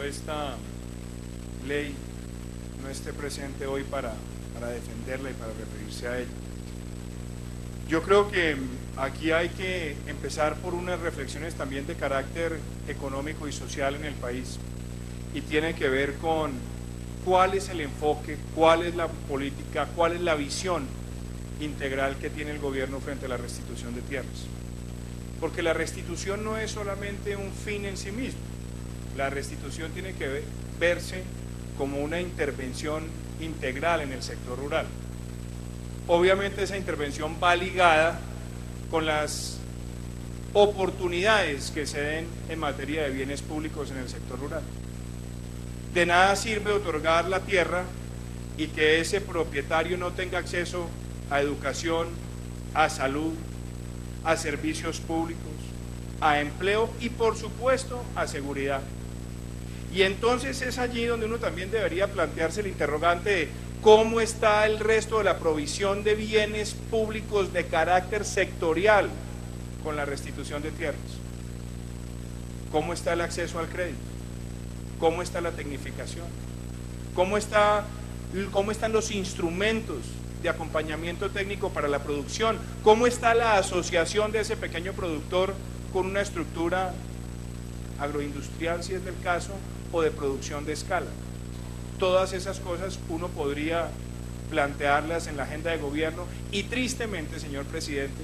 planteó esta ley no esté presente hoy para defenderla y para referirse a ella. Yo creo que aquí hay que empezar por unas reflexiones también de carácter económico y social en el país, y tiene que ver con cuál es el enfoque, cuál es la política, cuál es la visión integral que tiene el gobierno frente a la restitución de tierras. Porque la restitución no es solamente un fin en sí mismo, la restitución tiene que verse como una intervención integral en el sector rural. Obviamente esa intervención va ligada con las oportunidades que se den en materia de bienes públicos en el sector rural. De nada sirve otorgar la tierra y que ese propietario no tenga acceso a educación, a salud, a servicios públicos, a empleo y por supuesto a seguridad. Y entonces es allí donde uno también debería plantearse el interrogante de cómo está el resto de la provisión de bienes públicos de carácter sectorial con la restitución de tierras. ¿Cómo está el acceso al crédito? ¿Cómo está la tecnificación? ¿Cómo están los instrumentos de acompañamiento técnico para la producción? ¿Cómo está la asociación de ese pequeño productor con una estructura agroindustrial, si es del caso, o de producción de escala? Todas esas cosas uno podría plantearlas en la agenda de gobierno y tristemente, señor presidente,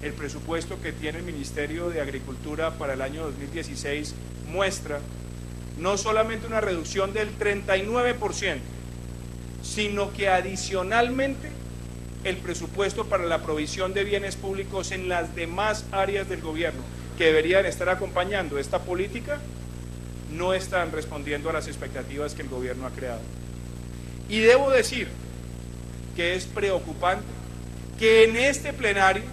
el presupuesto que tiene el Ministerio de Agricultura para el año 2016 muestra no solamente una reducción del 39%, sino que adicionalmente el presupuesto para la provisión de bienes públicos en las demás áreas del gobierno que deberían estar acompañando esta política no están respondiendo a las expectativas que el gobierno ha creado. Y debo decir que es preocupante que en este plenario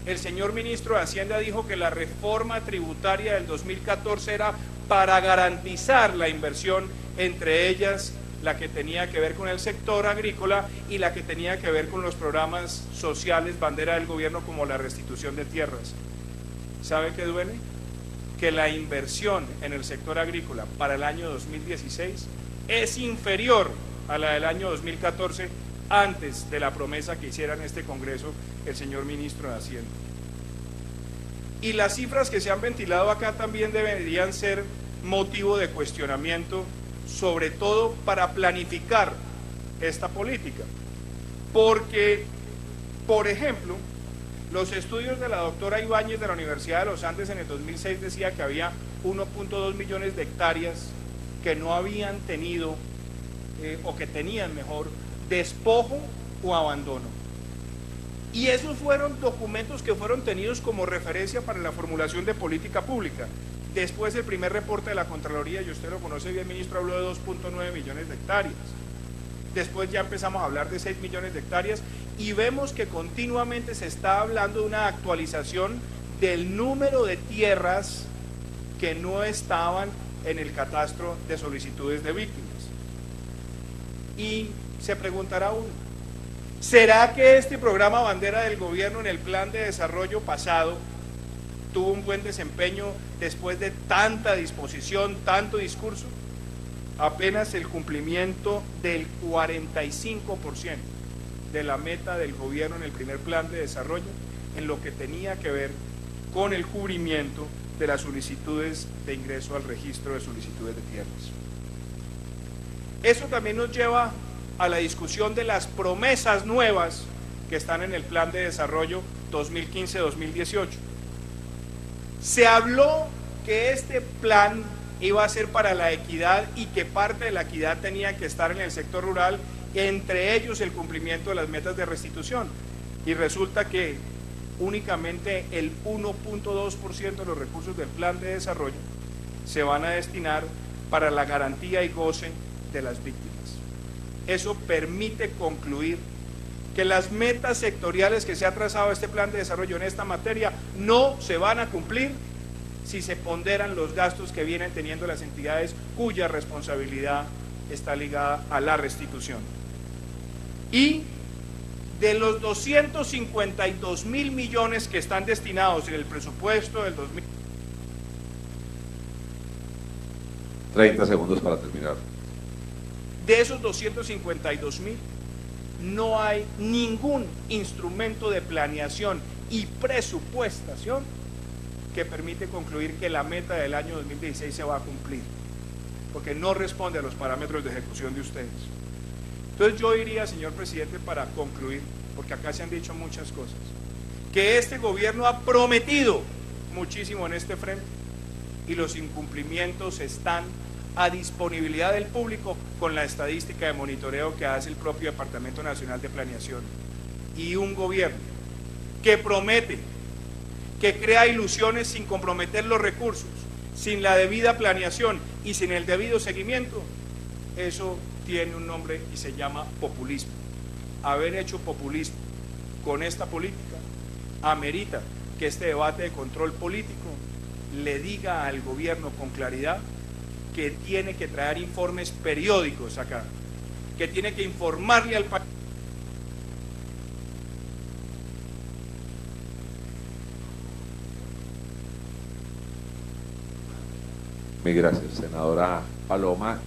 el señor ministro de Hacienda dijo que la reforma tributaria del 2014 era para garantizar la inversión, entre ellas la que tenía que ver con el sector agrícola y la que tenía que ver con los programas sociales bandera del gobierno como la restitución de tierras. ¿Sabe qué duele? Que la inversión en el sector agrícola para el año 2016 es inferior a la del año 2014 antes de la promesa que hiciera en este Congreso el señor ministro de Hacienda. Y las cifras que se han ventilado acá también deberían ser motivo de cuestionamiento, sobre todo para planificar esta política. Porque, por ejemplo, los estudios de la doctora Ibáñez de la Universidad de los Andes en el 2006 decía que había 1.2 millones de hectáreas que no habían tenido, o que tenían mejor, despojo o abandono. Y esos fueron documentos que fueron tenidos como referencia para la formulación de política pública. Después el primer reporte de la Contraloría, y usted lo conoce bien, ministro, habló de 2.9 millones de hectáreas. Después ya empezamos a hablar de 6 millones de hectáreas y vemos que continuamente se está hablando de una actualización del número de tierras que no estaban en el catastro de solicitudes de víctimas. Y se preguntará uno, ¿será que este programa bandera del gobierno en el plan de desarrollo pasado tuvo un buen desempeño después de tanta disposición, tanto discurso? Apenas el cumplimiento del 45% de la meta del gobierno en el primer plan de desarrollo en lo que tenía que ver con el cubrimiento de las solicitudes de ingreso al registro de solicitudes de tierras. Eso también nos lleva a la discusión de las promesas nuevas que están en el plan de desarrollo 2015-2018. Se habló que este plan iba a ser para la equidad y que parte de la equidad tenía que estar en el sector rural, entre ellos el cumplimiento de las metas de restitución. Y resulta que únicamente el 1.2% de los recursos del plan de desarrollo se van a destinar para la garantía y goce de las víctimas. Eso permite concluir que las metas sectoriales que se ha trazado este plan de desarrollo en esta materia no se van a cumplir si se ponderan los gastos que vienen teniendo las entidades cuya responsabilidad está ligada a la restitución. Y de los 252.000 millones que están destinados en el presupuesto del 2000, 30 segundos para terminar. De esos 252.000, no hay ningún instrumento de planeación y presupuestación que permite concluir que la meta del año 2016 se va a cumplir, porque no responde a los parámetros de ejecución de ustedes. Entonces yo diría, señor presidente, para concluir, porque acá se han dicho muchas cosas, que este gobierno ha prometido muchísimo en este frente y los incumplimientos están a disponibilidad del público con la estadística de monitoreo que hace el propio Departamento Nacional de Planeación. Y un gobierno que promete, que crea ilusiones sin comprometer los recursos, sin la debida planeación y sin el debido seguimiento, eso tiene un nombre y se llama populismo. Haber hecho populismo con esta política amerita que este debate de control político le diga al gobierno con claridad que tiene que traer informes periódicos acá, que tiene que informarle al país. Mil gracias, senadora Paloma.